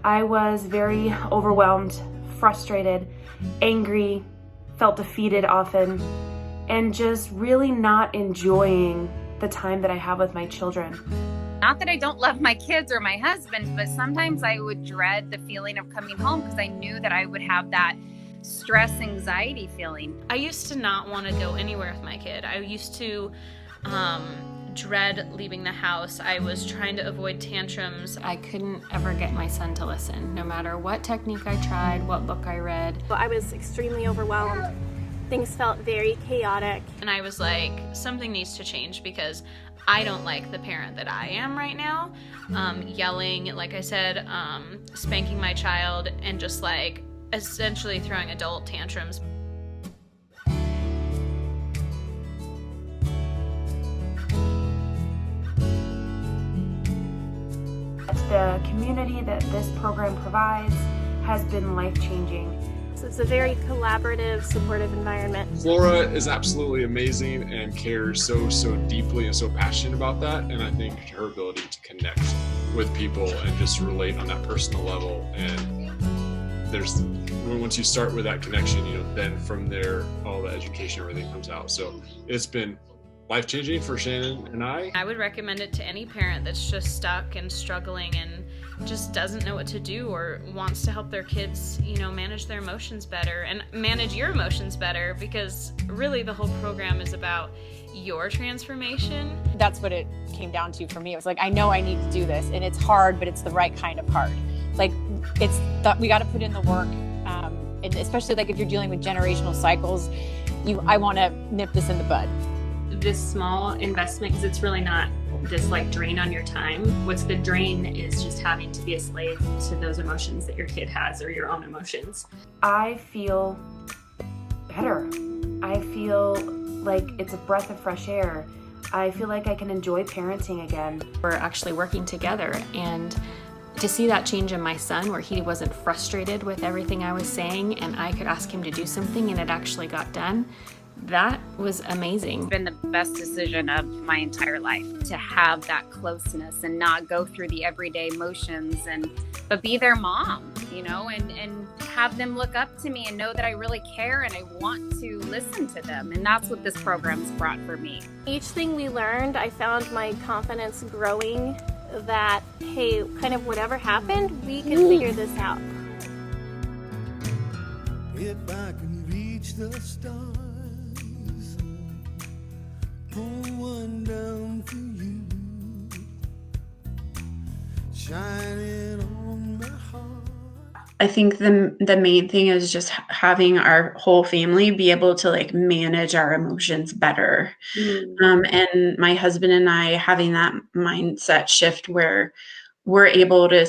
I was very overwhelmed, frustrated, angry, felt defeated often, and just really not enjoying the time that I have with my children. Not that I don't love my kids or my husband, but sometimes I would dread the feeling of coming home because I knew that I would have that stress, anxiety feeling. I used to not want to go anywhere with my kid. I used to dread leaving the house. I was trying to avoid tantrums. I couldn't ever get my son to listen, no matter what technique I tried, what book I read. I was extremely overwhelmed. Things felt very chaotic. And I was like, something needs to change because I don't like the parent that I am right now. Yelling, like I said, spanking my child, and just like essentially throwing adult tantrums. The community that this program provides has been life-changing. So it's a very collaborative, supportive environment. Flora is absolutely amazing and cares so deeply and so passionate about that. And I think her ability to connect with people and just relate on that personal level. And once you start with that connection, then from there, all the education, everything comes out. So it's been life-changing for Shannon and I. I would recommend it to any parent that's just stuck and struggling and just doesn't know what to do or wants to help their kids, manage their emotions better and manage your emotions better, because really the whole program is about your transformation. That's what it came down to for me. It was like, I know I need to do this, and it's hard, but it's the right kind of hard. Like, we got to put in the work, and especially like if you're dealing with generational cycles, I want to nip this in the bud. This small investment, because it's really not this like drain on your time. What's the drain is just having to be a slave to those emotions that your kid has or your own emotions. I feel better. I feel like it's a breath of fresh air. I feel like I can enjoy parenting again. We're actually working together, and to see that change in my son where he wasn't frustrated with everything I was saying and I could ask him to do something and it actually got done, that was amazing. It's been the best decision of my entire life to have that closeness and not go through the everyday motions, but be their mom, and have them look up to me and know that I really care and I want to listen to them. And that's what this program's brought for me. Each thing we learned, I found my confidence growing that, hey, kind of whatever happened, we can figure this out. If I can reach the stars, pull one down for you, shining on my heart. I think the main thing is just having our whole family be able to like manage our emotions better. And my husband and I having that mindset shift where we're able to,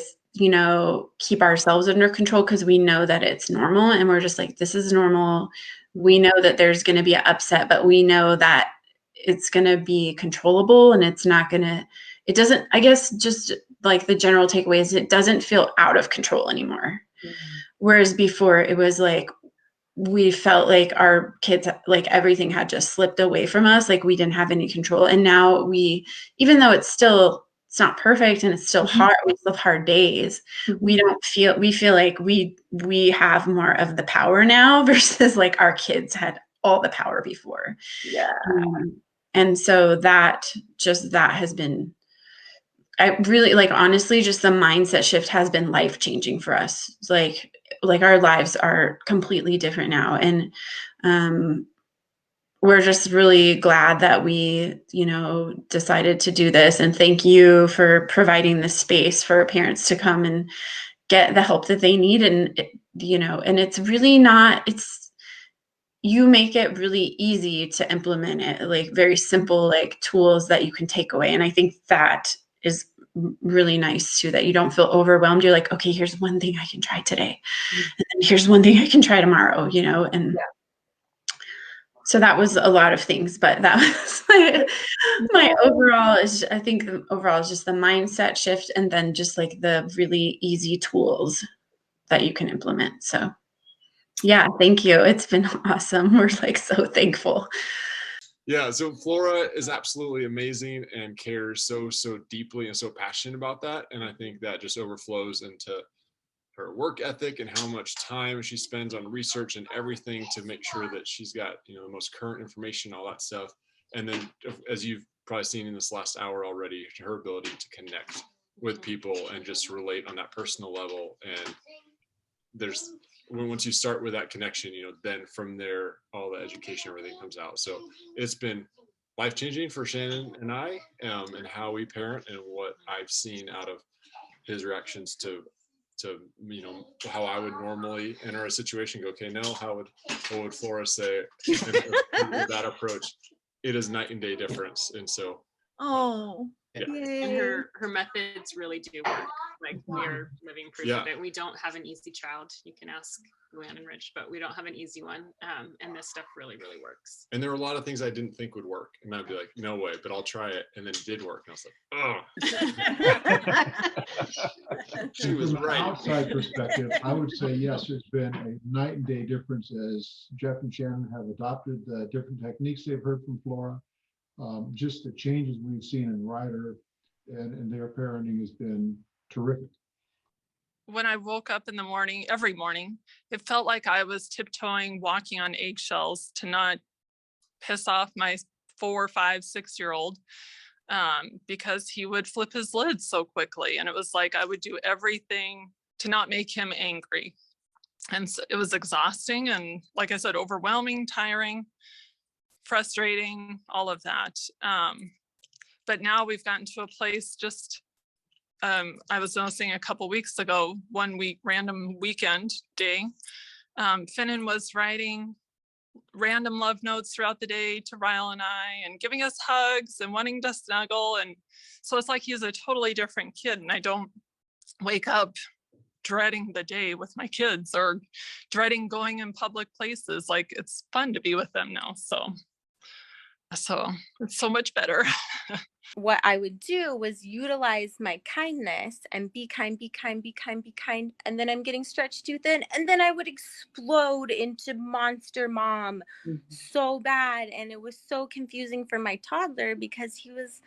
keep ourselves under control because we know that it's normal, and we're just like, this is normal. We know that there's going to be an upset, but we know that it's going to be controllable, and it doesn't, I guess, just like the general takeaway is it doesn't feel out of control anymore. Whereas before it was like, we felt like our kids, like everything had just slipped away from us. Like we didn't have any control. And now even though it's not perfect and it's still hard, we still have hard days. We feel like we have more of the power now versus like our kids had all the power before. Yeah. And so that has been, I really like, honestly, just the mindset shift has been life-changing for us. It's like our lives are completely different now. And we're just really glad that we, decided to do this. And thank you for providing the space for parents to come and get the help that they need. And, and it's really not, you make it really easy to implement it, like very simple, like tools that you can take away. And I think that is really nice too, that you don't feel overwhelmed. You're like, okay, here's one thing I can try today. And then here's one thing I can try tomorrow, and so that was a lot of things, but that was my overall is, I think the overall is just the mindset shift, and then just like the really easy tools that you can implement. So Yeah, thank you. It's been awesome. We're like so thankful. Yeah, so Flora is absolutely amazing and cares so deeply and so passionate about that. And I think that just overflows into her work ethic and how much time she spends on research and everything to make sure that she's got, the most current information, all that stuff. And then, as you've probably seen in this last hour already, her ability to connect with people and just relate on that personal level. And there's once you start with that connection, then from there all the education, everything comes out. So it's been life changing for Shannon and I, and how we parent and what I've seen out of his reactions to how I would normally enter a situation. Go, okay, no, what would Flora say? And with that approach, it is night and day difference. And so And her methods really do work. Like, we're living proof of it. We don't have an easy child. You can ask Luann and Rich, but we don't have an easy one. And this stuff really, really works. And there were a lot of things I didn't think would work. And I'd be like, no way, but I'll try it. And then it did work. And I was like, oh. She was From right. an outside perspective, I would say, yes, it's been a night and day difference as Jeff and Shannon have adopted different techniques they've heard from Flora. Just the changes we've seen in Ryder and their parenting has been terrific. When I woke up in the morning, every morning, it felt like I was tiptoeing, walking on eggshells to not piss off my 4, 5, 6-year-old, because he would flip his lid so quickly. And it was like I would do everything to not make him angry. And so it was exhausting and, like I said, overwhelming, tiring, frustrating, all of that. But now we've gotten to a place I was noticing a couple weeks ago, one week, random weekend day, Finnan was writing random love notes throughout the day to Ryle and I, and giving us hugs and wanting to snuggle. And so it's like he's a totally different kid. And I don't wake up dreading the day with my kids or dreading going in public places. Like, it's fun to be with them now. So it's so much better. What I would do was utilize my kindness and be kind, be kind, be kind, be kind. And then I'm getting stretched too thin. And then I would explode into monster mom so bad. And it was so confusing for my toddler because he was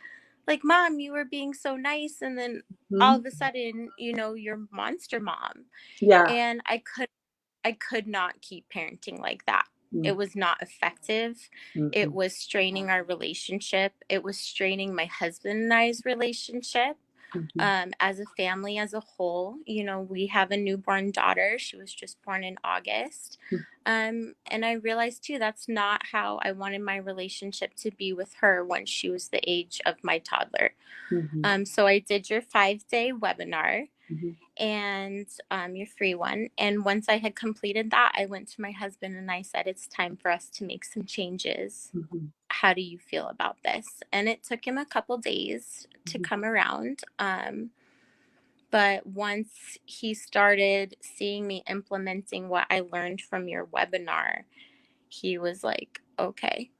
like, Mom, you were being so nice. And then all of a sudden, you're monster mom. Yeah. And I could not keep parenting like that. It was not effective. It was straining our relationship. It was straining my husband and I's relationship. As a family as a whole. We have a newborn daughter. She was just born in August. And I realized too, that's not how I wanted my relationship to be with her when she was the age of my toddler. So I did your 5-day webinar. And your free one. And once I had completed that, I went to my husband and I said, it's time for us to make some changes. How do you feel about this? And it took him a couple days to come around. But once he started seeing me implementing what I learned from your webinar, he was like, okay,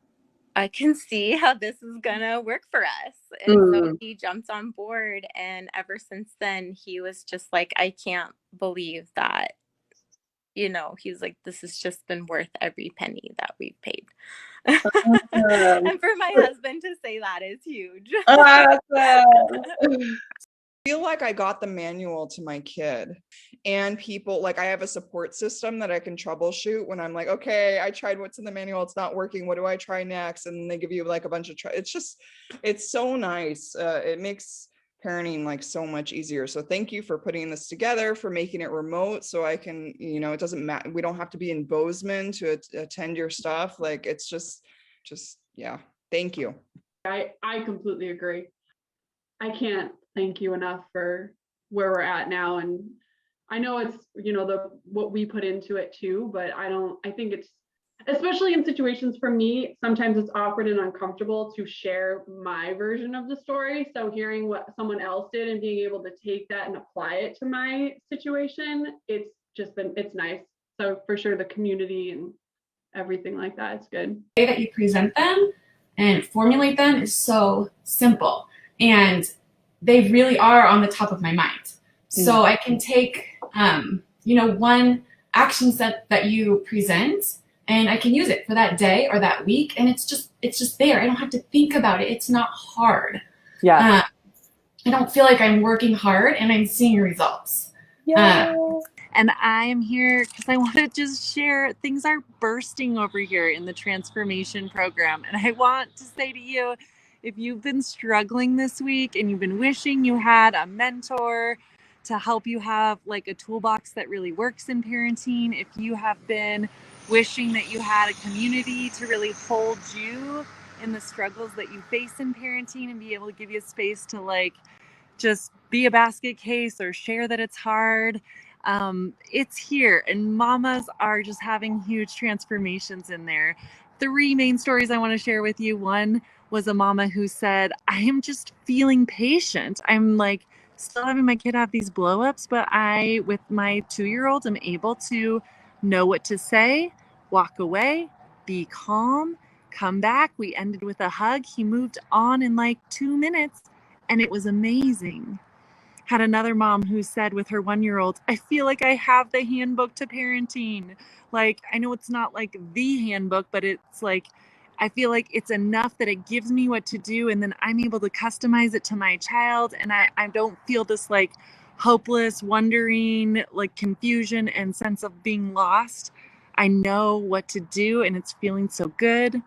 I can see how this is gonna work for us. And so he jumped on board, and ever since then he was just like, I can't believe that, he's like, this has just been worth every penny that we've paid. And for my husband to say that is huge. I feel like I got the manual to my kid, and people, like, I have a support system that I can troubleshoot when I'm like, okay, I tried what's in the manual, it's not working, what do I try next? And they give you like a bunch of it's so nice. It makes parenting like so much easier. So thank you for putting this together, for making it remote so I can, it doesn't matter, we don't have to be in Bozeman to attend your stuff. Like, it's just yeah, thank you. I completely agree. I can't thank you enough for where we're at now. And I know it's, what we put into it too, but I think it's, especially in situations for me, sometimes it's awkward and uncomfortable to share my version of the story. So hearing what someone else did and being able to take that and apply it to my situation, it's nice. So for sure, the community and everything like that, it's good. The way that you present them and formulate them is so simple. And they really are on the top of my mind. So I can take, one action set that you present, and I can use it for that day or that week, and it's just there. I don't have to think about it. It's not hard. Yeah. I don't feel like I'm working hard, and I'm seeing results. And I am here because I want to just share, things are bursting over here in the transformation program. And I want to say to you, if you've been struggling this week and you've been wishing you had a mentor to help you have like a toolbox that really works in parenting, if you have been wishing that you had a community to really hold you in the struggles that you face in parenting and be able to give you a space to like just be a basket case or share that it's hard, it's here, and mamas are just having huge transformations in there. 3 main stories I want to share with you. One was a mama who said, I am just feeling patient. I'm like still having my kid have these blow-ups, but I, with my 2-year-old, am able to know what to say, walk away, be calm, come back. We ended with a hug. He moved on in like 2 minutes, and it was amazing. Had another mom who said with her 1-year-old, I feel like I have the handbook to parenting. Like, I know it's not like the handbook, but it's like, I feel like it's enough that it gives me what to do, and then I'm able to customize it to my child. And I don't feel this like hopeless, wondering, like confusion and sense of being lost. I know what to do, and it's feeling so good.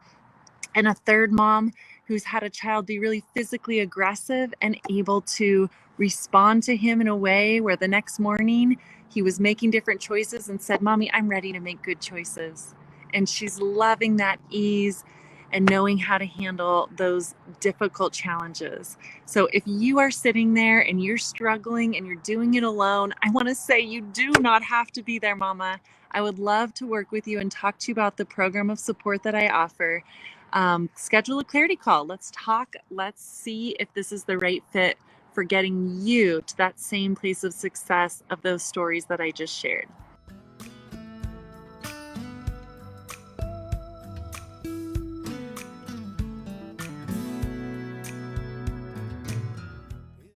And a third mom who's had a child be really physically aggressive and able to respond to him in a way where the next morning he was making different choices and said, Mommy, I'm ready to make good choices. And she's loving that ease and knowing how to handle those difficult challenges. So if you are sitting there and you're struggling and you're doing it alone, I want to say you do not have to be there, Mama. I would love to work with you and talk to you about the program of support that I offer. Schedule a clarity call. Let's talk. Let's see if this is the right fit for getting you to that same place of success of those stories that I just shared.